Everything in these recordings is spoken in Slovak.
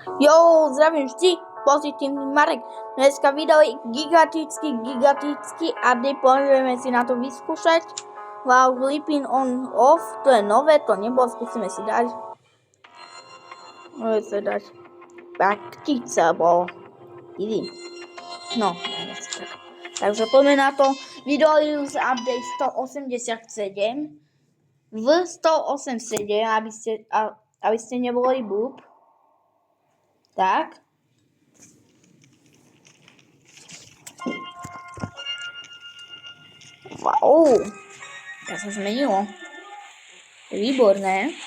Jo, zdravím vždy, pozitívny Marek. Dneska vydali gigantický update, poďme si na to vyskúšať. Wow, Sleeping on off, to je nové, to nebolo, skúsime si dať. Môžeme si dať praktice, bolo easy. No, takže poďme na to. Vydali z update 187. V 187, aby ste neboli búb. Tak. Wow. To sa zmenilo. Výborné.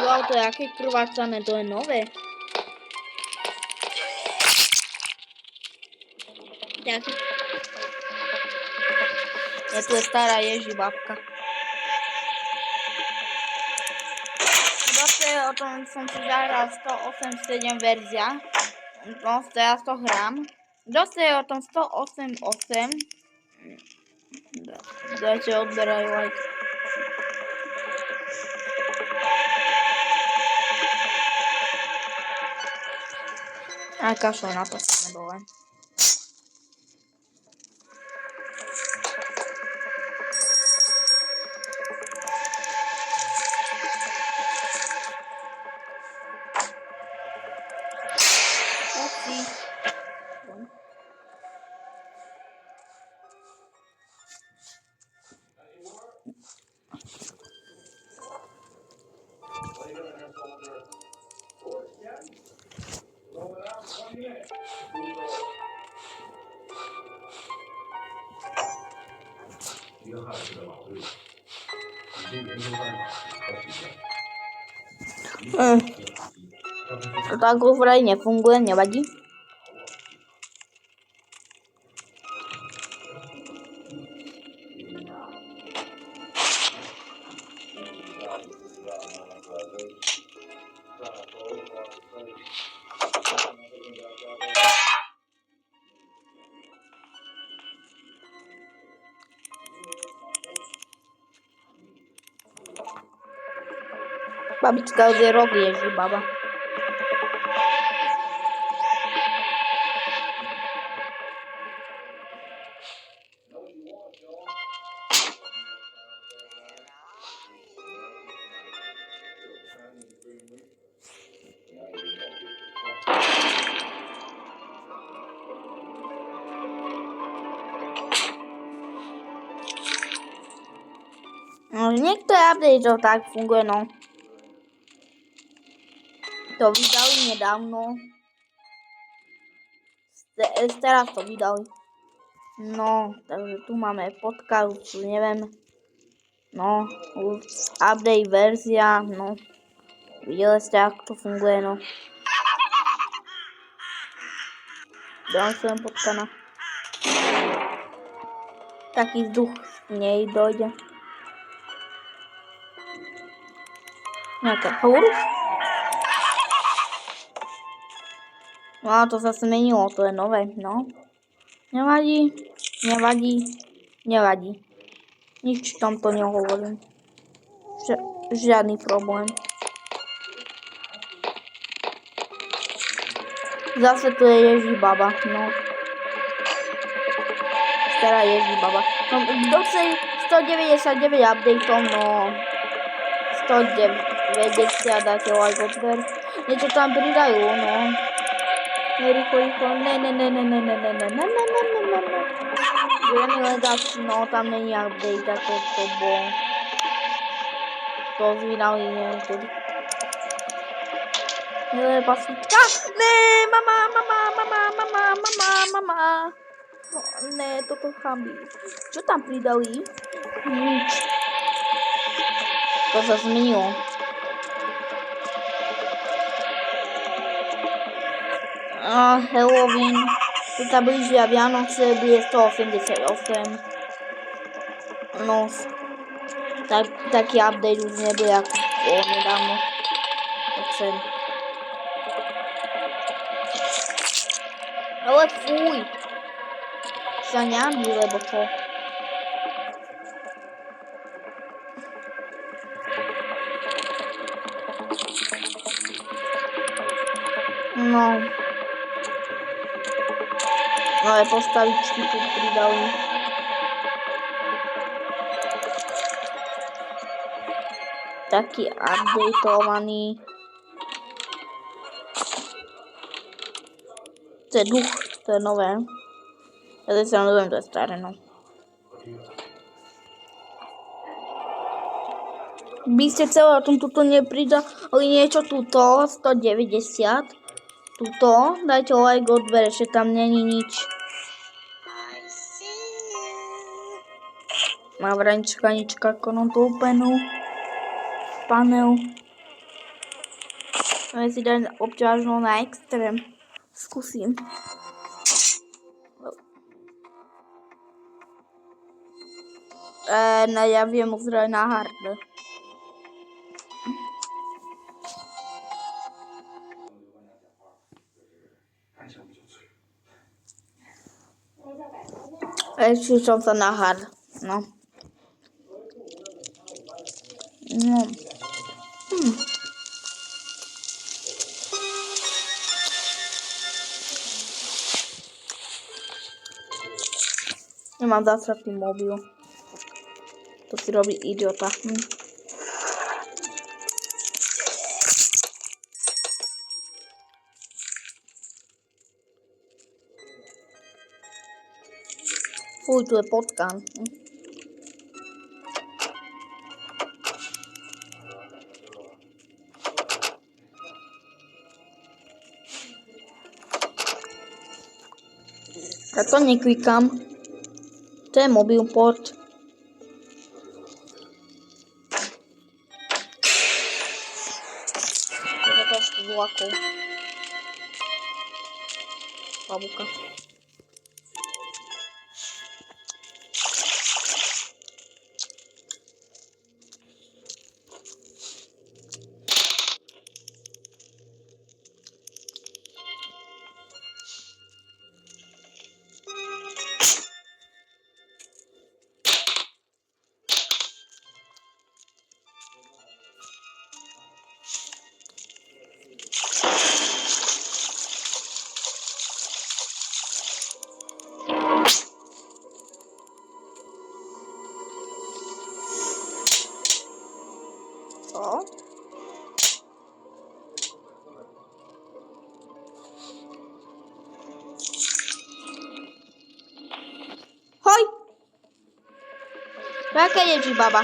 Wow, to je aké krvácané, to je nové. Je tu je stará Ježibabka. Zase o tom som si zahral 108.7 verzia. No, teraz to hrám. Zase o tom 108.8. Dajte odberaj like. A kašľaj na to, nebo len. To tak vraj nefunguje, nevadí. Babička už je rok Ježibaba. No, niektoré update to tak funguje, no. To vydali nedávno. Teraz to vydali. No, takže tu máme podcast, neviem. No, už update verzia, no. Videli ste, ako to funguje, no. Dám svojom potkana. Taký vzduch z nej dojde. Nejaká hurš? No, to sa zmenilo, to je nové, no. Nevadí. Nič v tomto nehovorím. Žiadny problém. Zase tu je Ježibaba, no. Stará Ježibaba. No, kto chce 199 updateov, no. 190 dáte like odber. Niečo tam pridajú, no. Rýchlo. Žiadny ledač, no, tam není update, ako to bol. To zvínali niekedy. Pasička. Ne, mama. No, ne, toto chambí. Čo tam pridali? Nič. To sa zmenilo. Halloween. Tu sa blížia Vianoce, bude 188. No, taký update už nebude ako bol nedávno. Chcem. Ale fuj. Sa neambí, lebo čo? No. Nové postavičky tu pridali. Taký updateovaný. To je duch, to je nové. Ja si sa neviem, to je staré, no. By ste celé o tom tuto nepridali niečo tuto, 190. Tuto, dajte like, odber, ešte tam není nič. Má vranička, nička, konotu openú. Panel. Ja si dať obťažno na extrém. Skúsim. No ja viem uzrieť na hard. Ešte som sa na hard. No. No. Nemám zasratý mobil. To si robí idiota. Fuj, tu je potkan. Ja to neklikám. To je mobil port. To je trošku vlakov. Babuka. Co? Hoj! Jaká Ježibaba?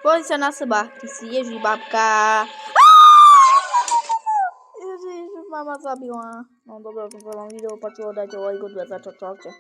Boj sa na seba, ty si Ježibabka. Ježiš, mama zabila. No dobre, som sa vám video páčilo, dajte like, odber, čaute.